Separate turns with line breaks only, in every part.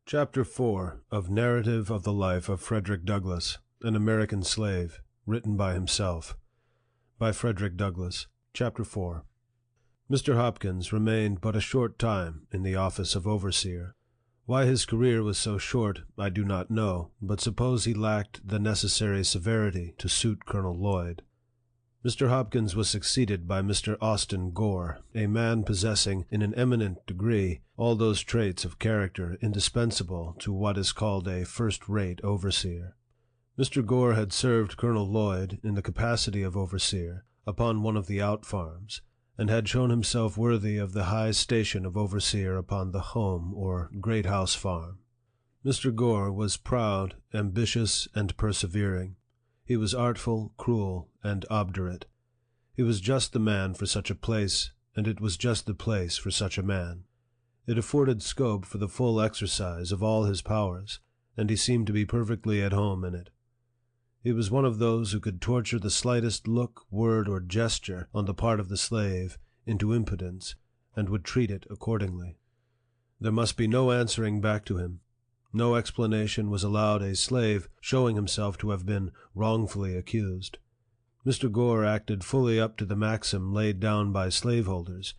Chapter-4 of Narrative of the Life of Frederick Douglass, an American Slave, written by himself. By Frederick Douglass. Chapter-4. Mr. Hopkins remained but a short time in the office of overseer. Why his career was so short, I do not know, but suppose he lacked the necessary severity to suit Colonel Lloyd. Mr. Hopkins was succeeded by Mr. Austin Gore, a man possessing, in an eminent degree, all those traits of character indispensable to what is called a first-rate overseer. Mr. Gore had served Colonel Lloyd, in the capacity of overseer, upon one of the out farms, and had shown himself worthy of the high station of overseer upon the home or great house farm. Mr. Gore was proud, ambitious, and persevering. He was artful, cruel, and obdurate. He was just the man for such a place, and it was just the place for such a man. It afforded scope for the full exercise of all his powers, and he seemed to be perfectly at home in it. He was one of those who could torture the slightest look, word, or gesture on the part of the slave into impudence, and would treat it accordingly. There must be no answering back to him. No explanation was allowed a slave showing himself to have been wrongfully accused. Mr. Gore acted fully up to the maxim laid down by slaveholders.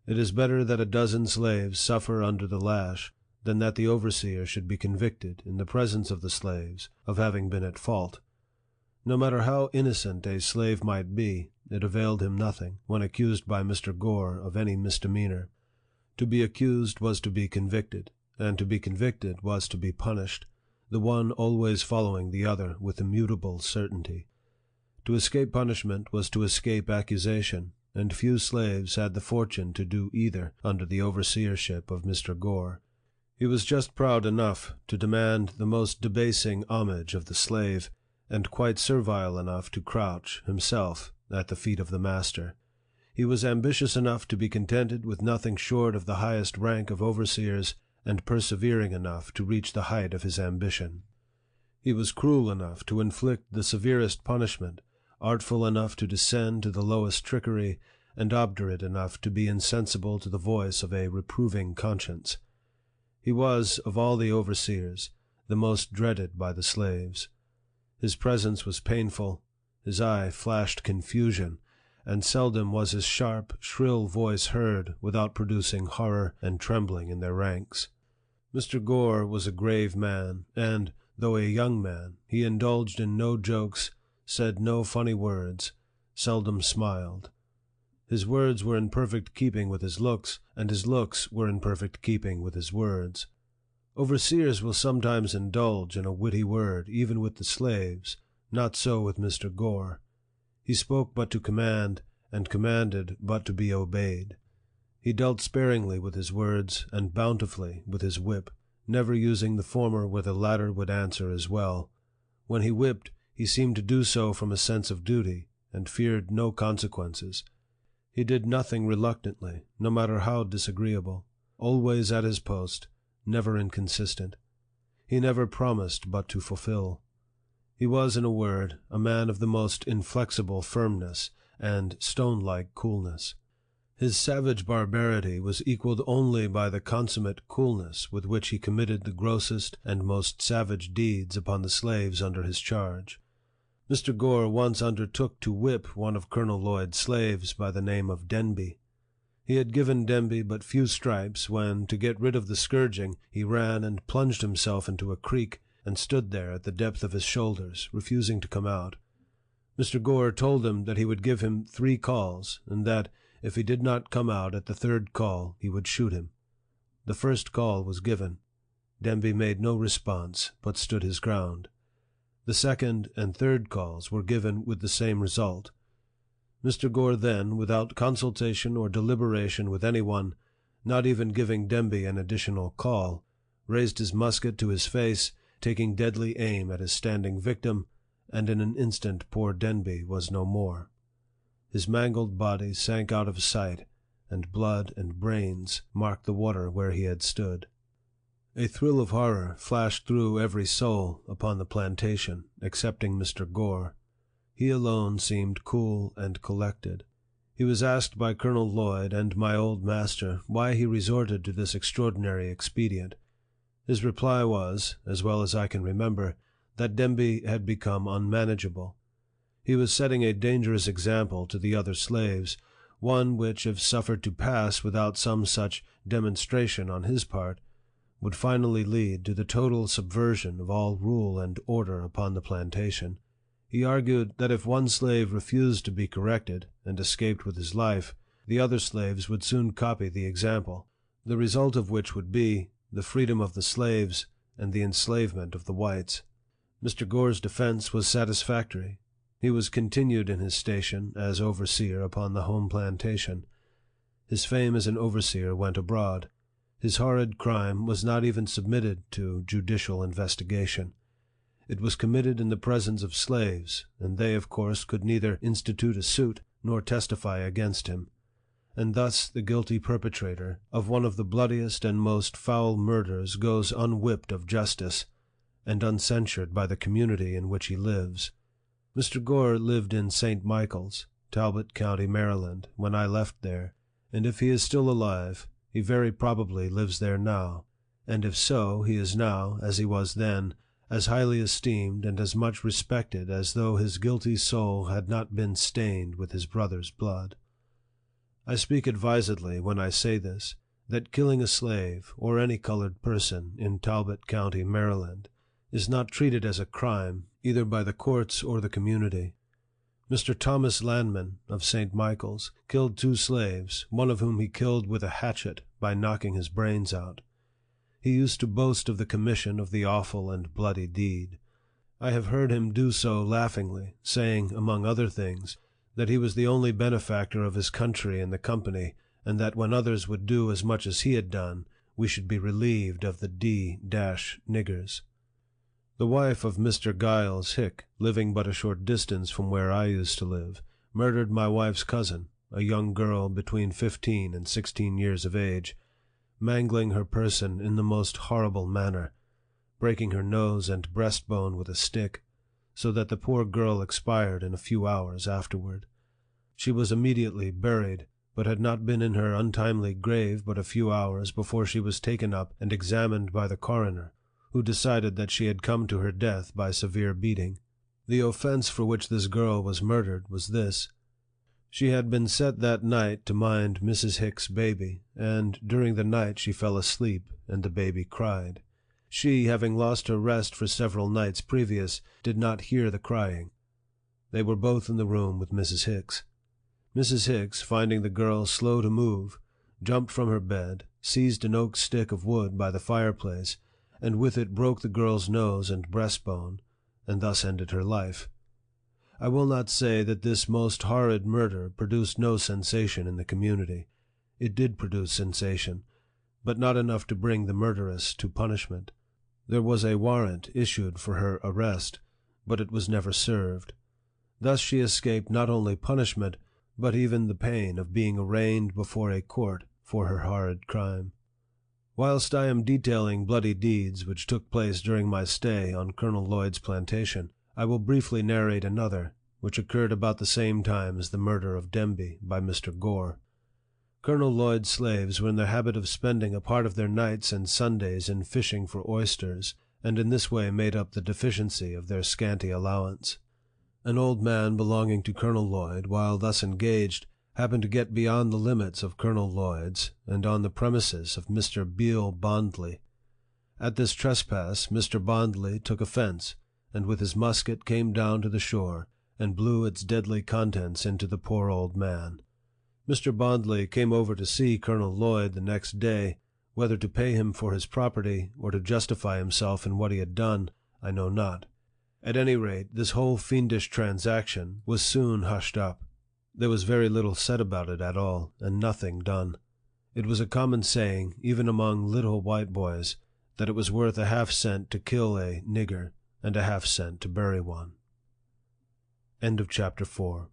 It is better that a dozen slaves suffer under the lash, than that the overseer should be convicted, in the presence of the slaves, of having been at fault. No matter how innocent a slave might be, it availed him nothing, when accused by Mr. Gore of any misdemeanor. To be accused was to be convicted, and to be convicted was to be punished, the one always following the other with immutable certainty. To escape punishment was to escape accusation, and few slaves had the fortune to do either under the overseership of Mr. Gore. He was just proud enough to demand the most debasing homage of the slave, and quite servile enough to crouch, himself, at the feet of the master. He was ambitious enough to be contented with nothing short of the highest rank of overseers, and persevering enough to reach the height of his ambition. He was cruel enough to inflict the severest punishment, artful enough to descend to the lowest trickery, and obdurate enough to be insensible to the voice of a reproving conscience. He was, of all the overseers, the most dreaded by the slaves. His presence was painful, his eye flashed confusion, and seldom was his sharp, shrill voice heard without producing horror and trembling in their ranks. Mr. Gore was a grave man, and, though a young man, he indulged in no jokes, said no funny words, seldom smiled. His words were in perfect keeping with his looks, and his looks were in perfect keeping with his words. Overseers will sometimes indulge in a witty word, even with the slaves. Not so with Mr. Gore. He spoke but to command, and commanded but to be obeyed. He dealt sparingly with his words, and bountifully with his whip, never using the former where the latter would answer as well. When he whipped, he seemed to do so from a sense of duty, and feared no consequences. He did nothing reluctantly, no matter how disagreeable, always at his post, never inconsistent. He never promised but to fulfill. He was, in a word, a man of the most inflexible firmness and stone-like coolness. His savage barbarity was equaled only by the consummate coolness with which he committed the grossest and most savage deeds upon the slaves under his charge. Mr. Gore once undertook to whip one of Colonel Lloyd's slaves by the name of Denby. He had given Denby but few stripes when, to get rid of the scourging, he ran and plunged himself into a creek, and stood there at the depth of his shoulders, refusing to come out. Mr. Gore told him that he would give him 3 calls, and that, if he did not come out at the 3rd call, he would shoot him. The 1st call was given. Denby made no response, but stood his ground. The 2nd and 3rd calls were given with the same result. Mr. Gore then, without consultation or deliberation with any one, not even giving Denby an additional call, raised his musket to his face, taking deadly aim at his standing victim, and in an instant poor Denby was no more. His mangled body sank out of sight, and blood and brains marked the water where he had stood. A thrill of horror flashed through every soul upon the plantation, excepting Mr. Gore. He alone seemed cool and collected. He was asked by Colonel Lloyd and my old master why he resorted to this extraordinary expedient. His reply was, as well as I can remember, that Demby had become unmanageable. He was setting a dangerous example to the other slaves, one which, if suffered to pass without some such demonstration on his part, would finally lead to the total subversion of all rule and order upon the plantation. He argued that if one slave refused to be corrected, and escaped with his life, the other slaves would soon copy the example, the result of which would be the freedom of the slaves and the enslavement of the whites. Mr. Gore's defense was satisfactory. He was continued in his station as overseer upon the home plantation. His fame as an overseer went abroad. His horrid crime was not even submitted to judicial investigation. It was committed in the presence of slaves, and they, of course, could neither institute a suit nor testify against him. And thus the guilty perpetrator of one of the bloodiest and most foul murders goes unwhipped of justice, and uncensured by the community in which he lives. Mr. Gore lived in St. Michael's, Talbot County, Maryland, when I left there, and if he is still alive, he very probably lives there now, and if so, he is now, as he was then, as highly esteemed and as much respected as though his guilty soul had not been stained with his brother's blood. I speak advisedly when I say this, that killing a slave, or any colored person, in Talbot County, Maryland, is not treated as a crime, either by the courts or the community. Mr. Thomas Landman, of St. Michael's, killed 2 slaves, one of whom he killed with a hatchet by knocking his brains out. He used to boast of the commission of the awful and bloody deed. I have heard him do so laughingly, saying, among other things, that he was the only benefactor of his country in the company, and that when others would do as much as he had done, we should be relieved of the niggers. The wife of Mr. Giles Hick, living but a short distance from where I used to live, murdered my wife's cousin, a young girl between 15 and 16 years of age, mangling her person in the most horrible manner, breaking her nose and breastbone with a stick, so that the poor girl expired in a few hours afterward. She was immediately buried, but had not been in her untimely grave but a few hours before she was taken up and examined by the coroner, who decided that she had come to her death by severe beating. The offense for which this girl was murdered was this: she had been set that night to mind Mrs. Hick's baby, and during the night she fell asleep, and the baby cried. She, having lost her rest for several nights previous, did not hear the crying. They were both in the room with Mrs. Hicks. Mrs. Hicks, finding the girl slow to move, jumped from her bed, seized an oak stick of wood by the fireplace, and with it broke the girl's nose and breastbone, and thus ended her life. I will not say that this most horrid murder produced no sensation in the community. It did produce sensation, but not enough to bring the murderess to punishment. There was a warrant issued for her arrest, but it was never served. Thus she escaped not only punishment, but even the pain of being arraigned before a court for her horrid crime. Whilst I am detailing bloody deeds which took place during my stay on Colonel Lloyd's plantation, I will briefly narrate another, which occurred about the same time as the murder of Demby by Mr. Gore. Colonel Lloyd's slaves were in the habit of spending a part of their nights and Sundays in fishing for oysters, and in this way made up the deficiency of their scanty allowance. An old man belonging to Colonel Lloyd, while thus engaged, happened to get beyond the limits of Colonel Lloyd's, and on the premises of Mr. Beal Bondley. At this trespass, Mr. Bondley took offense, and with his musket came down to the shore, and blew its deadly contents into the poor old man. Mr. Bondley came over to see Colonel Lloyd the next day. Whether to pay him for his property, or to justify himself in what he had done, I know not. At any rate, this whole fiendish transaction was soon hushed up. There was very little said about it at all, and nothing done. It was a common saying, even among little white boys, that it was worth a half-cent to kill a nigger, and a half-cent to bury one. End of chapter 4.